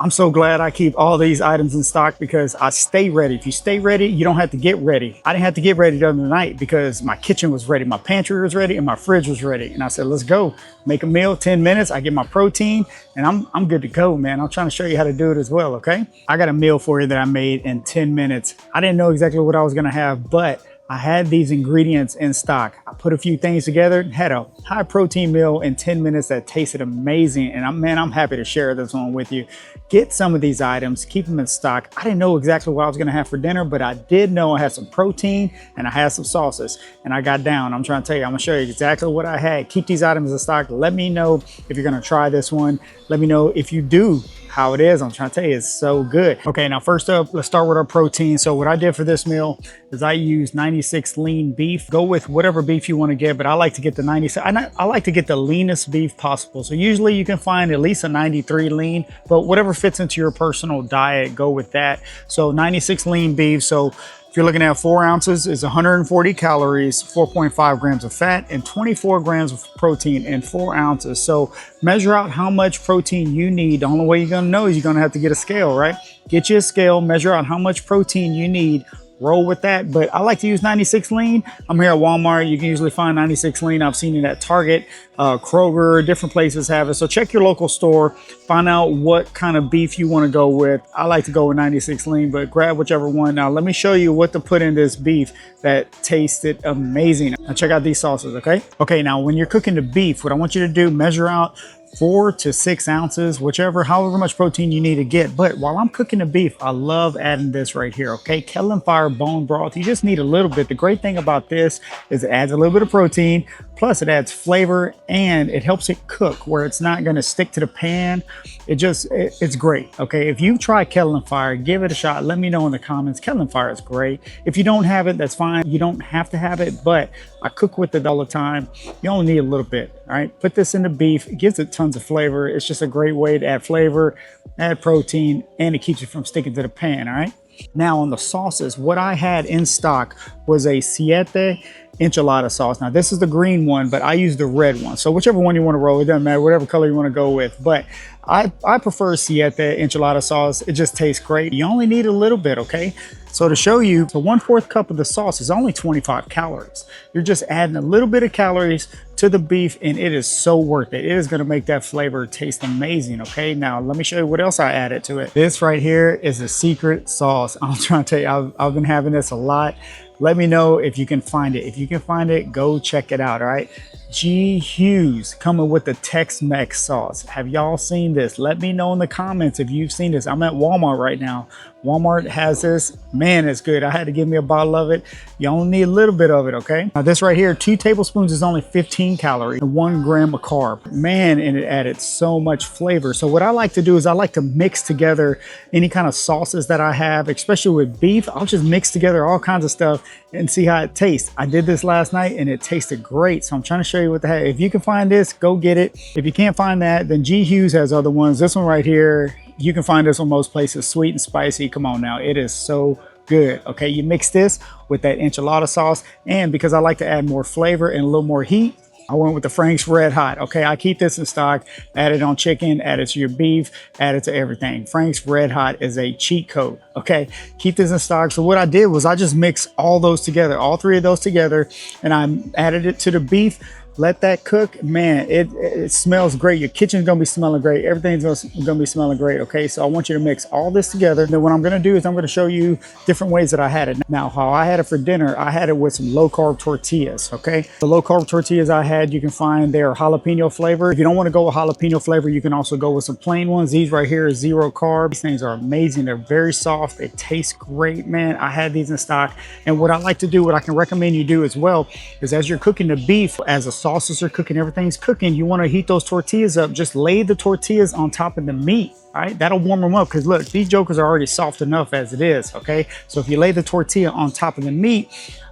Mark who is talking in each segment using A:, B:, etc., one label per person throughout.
A: I'm so glad I keep all these items in stock because I stay ready. If you stay ready, you don't have to get ready. I didn't have to get ready the other night because my kitchen was ready, my pantry was ready, and my fridge was ready. And I said, let's go. Make a meal, 10 minutes, I get my protein, and I'm good to go, man. I'm trying to show you how to do it as well, okay? I got a meal for you that I made in 10 minutes. I didn't know exactly what I was gonna have, but I had these ingredients in stock. I put a few things together, had a high protein meal in 10 minutes that tasted amazing. And I'm happy to share this one with you. Get some of these items, keep them in stock. I didn't know exactly what I was gonna have for dinner, but I did know I had some protein and I had some sauces, and I got down. I'm trying to tell you, I'm gonna show you exactly what I had. Keep these items in stock. Let me know if you're gonna try this one. Let me know if you do, how it is. I'm trying to tell you, it's so good. Okay, now first up, let's start with our protein. So what I did for this meal is I used 96 lean beef. Go with whatever beef you want to get, but I like to get the 96. I like to get the leanest beef possible. So usually you can find at least a 93 lean, but whatever fits into your personal diet, go with that. So 96 lean beef. So if you're looking at 4 ounces, is 140 calories, 4.5 grams of fat, and 24 grams of protein in 4 ounces. So measure out how much protein you need. The only way you're gonna know is you're gonna have to get a scale, right? Get you a scale, measure out how much protein you need, roll with that. But I like to use 96 lean. I'm here at Walmart. You can usually find 96 lean. I've seen it at Target, Kroger, different places have it. So check your local store, find out what kind of beef you want to go with. I like to go with 96 lean, but grab whichever one. Now let me show you what to put in this beef that tasted amazing. Now check out these sauces, okay? Okay, now when you're cooking the beef, what I want you to do, measure out 4 to 6 ounces, however much protein you need to get. But while I'm cooking the beef, I love adding this right here, okay? Kettle Fire bone broth. You just need a little bit. The great thing about this is it adds a little bit of protein, plus it adds flavor, and it helps it cook where it's not gonna stick to the pan. It's great, okay? If you try Kettle Fire, give it a shot. Let me know in the comments. Kettle Fire is great. If you don't have it, that's fine. You don't have to have it, but I cook with it all the time. You only need a little bit, all right? Put this in the beef. It gives it tons of flavor. It's just a great way to add flavor, add protein, and it keeps it from sticking to the pan, all right? Now on the sauces, what I had in stock was a Siete Enchilada Sauce. Now this is the green one, but I use the red one. So whichever one you want to roll, it doesn't matter, whatever color you want to go with. But I prefer Siete Enchilada Sauce. It just tastes great. You only need a little bit, okay? So to show you, the 1/4 cup of the sauce is only 25 calories. You're just adding a little bit of calories to the beef, and it is so worth it. It is gonna make that flavor taste amazing, okay? Now, let me show you what else I added to it. This right here is a secret sauce. I'm trying to tell you, I've been having this a lot. Let me know if you can find it. If you can find it, go check it out, all right? Hughes coming with the Tex-Mex sauce. Have y'all seen this? Let me know in the comments if you've seen this. I'm at Walmart right now. Walmart has this. Man, it's good. I had to give me a bottle of it. You only need a little bit of it, okay? Now this right here, 2 tablespoons is only 15 calories and 1 gram of carb. Man, and it added so much flavor. So what I like to do is I like to mix together any kind of sauces that I have, especially with beef. I'll just mix together all kinds of stuff and see how it tastes. I did this last night and it tasted great. So I'm trying to show you what the heck. If you can find this, go get it. If you can't find that, then Hughes has other ones. This one right here, you can find this on most places, sweet and spicy. Come on now, it is so good. Okay, you mix this with that enchilada sauce, and because I like to add more flavor and a little more heat, I went with the Frank's Red Hot. Okay, I keep this in stock, add it on chicken, add it to your beef, add it to everything. Frank's Red Hot is a cheat code. Okay, keep this in stock. So what I did was I just mixed all those together, all 3 of those together, and I added it to the beef. Let that cook. Man, it smells great. Your kitchen's gonna be smelling great. Everything's gonna be smelling great, okay? So I want you to mix all this together. Then what I'm gonna do is I'm gonna show you different ways that I had it. Now, how I had it for dinner, I had it with some low-carb tortillas, okay? The low-carb tortillas I had, you can find they're jalapeno flavor. If you don't wanna go with jalapeno flavor, you can also go with some plain ones. These right here is 0 carb. These things are amazing. They're very soft. They taste great, man. I had these in stock. And what I like to do, what I can recommend you do as well, is as you're cooking the beef, as a sauces are cooking, everything's cooking, you want to heat those tortillas up. Just lay the tortillas on top of the meat, all right? That'll warm them up, because look, these jokers are already soft enough as it is, okay? So if you lay the tortilla on top of the meat,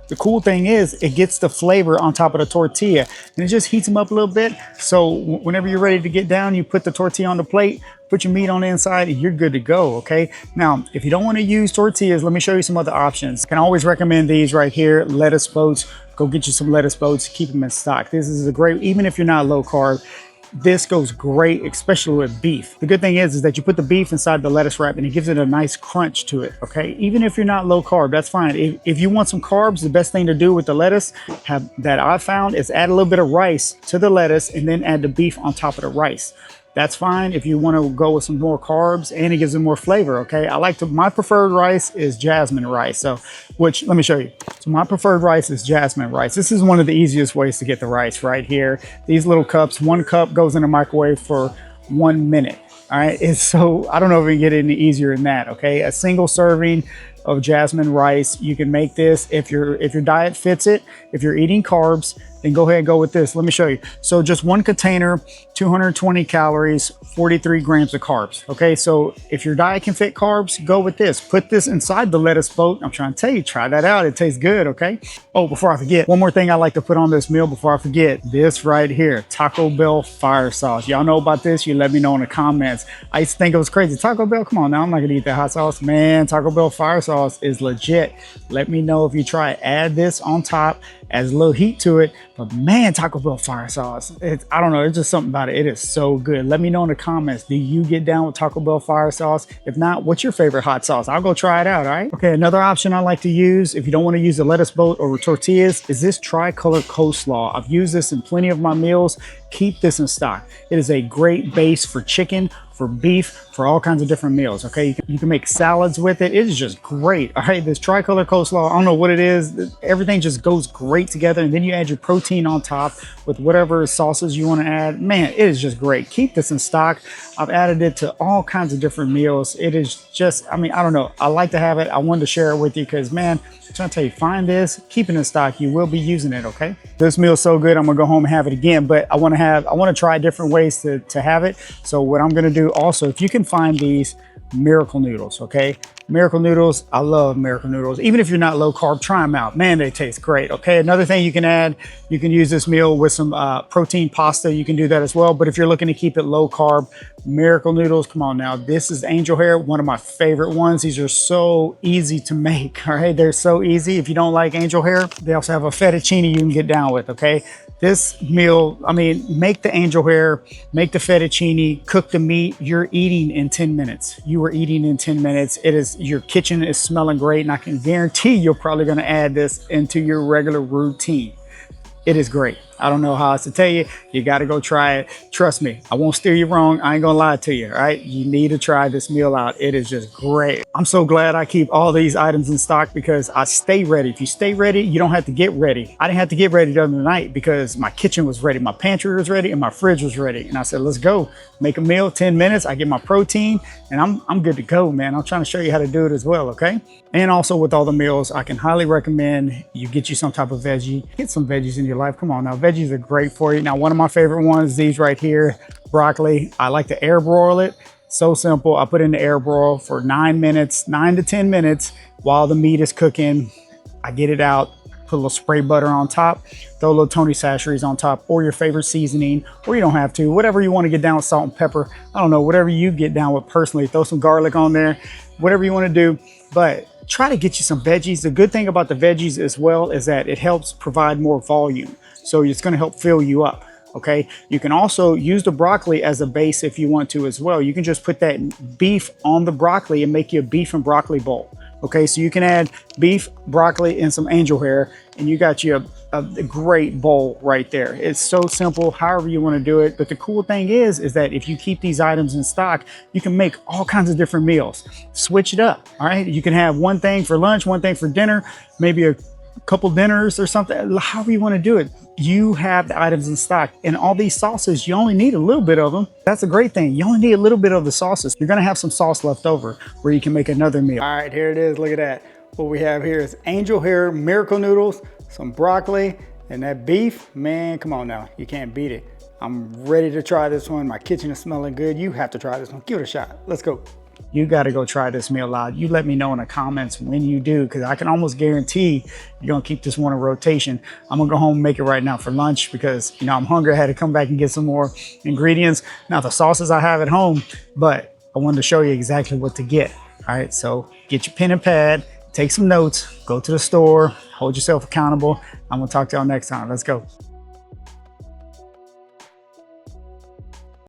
A: the cool thing is it gets the flavor on top of the tortilla, and it just heats them up a little bit. So whenever you're ready to get down, you put the tortilla on the plate, put your meat on the inside, and you're good to go, okay? Now, if you don't want to use tortillas, let me show you some other options. I can always recommend these right here, lettuce boats. Go get you some lettuce boats, keep them in stock. This is a great, even if you're not low carb, this goes great, especially with beef. The good thing is that you put the beef inside the lettuce wrap and it gives it a nice crunch to it, okay? Even if you're not low carb, that's fine. If you want some carbs, the best thing to do with the lettuce that I found is add a little bit of rice to the lettuce and then add the beef on top of the rice. That's fine if you want to go with some more carbs and it gives it more flavor, okay? My preferred rice is jasmine rice. So, let me show you. So my preferred rice is jasmine rice. This is one of the easiest ways to get the rice right here. These little cups, 1 cup goes in the microwave for 1 minute. All right, I don't know if we can get any easier than that, okay? A single serving of jasmine rice. You can make this if your diet fits it. If you're eating carbs, then go ahead and go with this. Let me show you. So just 1 container, 220 calories, 43 grams of carbs. Okay, so if your diet can fit carbs, go with this. Put this inside the lettuce boat. I'm trying to tell you, try that out. It tastes good, okay? Oh, before I forget, one more thing I like to put on this meal before I forget. This right here, Taco Bell fire sauce. Y'all know about this? You let me know in the comments. I used to think it was crazy. Taco Bell, come on now, I'm not gonna eat that hot sauce. Man, Taco Bell fire sauce is legit. Let me know if you try it. Add this on top, adds a little heat to it. But man, Taco Bell fire sauce, I don't know, it's just something about it. It is so good. Let me know in the comments, do you get down with Taco Bell fire sauce? If not, what's your favorite hot sauce? I'll go try it out, all right? Okay, another option I like to use, if you don't want to use the lettuce boat or tortillas, is this tricolor coleslaw. I've used this in plenty of my meals. Keep this in stock. It is a great base for chicken, for beef, for all kinds of different meals, okay? You can make salads with it. It is just great, all right? This tricolor coleslaw, I don't know what it is. Everything just goes great together, and then you add your protein on top with whatever sauces you want to add. Man, it is just great. Keep this in stock. I've added it to all kinds of different meals. It is just, I don't know. I like to have it. I wanted to share it with you because, man, I'm trying to tell you, find this, keep it in stock. You will be using it, okay? This meal is so good, I'm gonna go home and have it again, but I wanna try different ways to have it. So what I'm gonna do also, if you can find these Miracle Noodles, okay? Miracle Noodles, I love Miracle Noodles. Even if you're not low carb, try them out. Man, they taste great, okay? Another thing you can add, you can use this meal with some protein pasta. You can do that as well. But if you're looking to keep it low carb, Miracle Noodles, come on now. This is angel hair, one of my favorite ones. These are so easy to make, all right? They're so easy. If you don't like angel hair, they also have a fettuccine you can get down with, okay? This meal, make the angel hair, make the fettuccine, cook the meat. You're eating in 10 minutes. You are eating in 10 minutes. Your kitchen is smelling great, and I can guarantee you're probably gonna add this into your regular routine. It is great. I don't know how else to tell you. You got to go try it. Trust me, I won't steer you wrong. I ain't gonna lie to you, all right? You need to try this meal out. It is just great. I'm so glad I keep all these items in stock because I stay ready. If you stay ready, you don't have to get ready. I didn't have to get ready the other night because my kitchen was ready, my pantry was ready, and my fridge was ready. And I said, let's go. Make a meal, 10 minutes. I get my protein, and I'm good to go, man. I'm trying to show you how to do it as well, okay? And also with all the meals, I can highly recommend you get you some type of veggie. Get some veggies in your life. Come on now, veggies are great for you. Now, one of my favorite ones, these right here, broccoli. I like to air broil it. So simple. I put it in the air broil for 9 to 10 minutes while the meat is cooking. I get it out, put a little spray butter on top, throw a little Tony Chachere's on top, or your favorite seasoning, or you don't have to. Whatever you want to get down with, salt and pepper. I don't know, whatever you get down with personally. Throw some garlic on there, whatever you want to do. But try to get you some veggies. The good thing about the veggies as well is that it helps provide more volume. So it's going to help fill you up. Okay, you can also use the broccoli as a base if you want to as well. You can just put that beef on the broccoli and make you a beef and broccoli bowl. Okay, so you can add beef, broccoli, and some angel hair, and you got you a great bowl right there. It's so simple, however you want to do it. But the cool thing is that if you keep these items in stock, you can make all kinds of different meals. Switch it up, all right? You can have one thing for lunch, one thing for dinner, maybe a couple dinners or something, however you want to do it. You have the items in stock, and all these sauces, you only need a little bit of them. That's a great thing. You only need a little bit of the sauces. You're gonna have some sauce left over where you can make another meal. All right, here it is, look at that. What we have here is angel hair Miracle Noodles, some broccoli, and that beef. Man, come on now, you can't beat it. I'm ready to try this one. My kitchen is smelling good. You have to try this one. Give it a shot. Let's go. You got to go try this meal out. You let me know in the comments when you do, because I can almost guarantee you're going to keep this one in rotation. I'm going to go home and make it right now for lunch because, you know, I'm hungry. I had to come back and get some more ingredients. Now, the sauces I have at home, but I wanted to show you exactly what to get. All right, so get your pen and pad, take some notes, go to the store, hold yourself accountable. I'm going to talk to y'all next time. Let's go.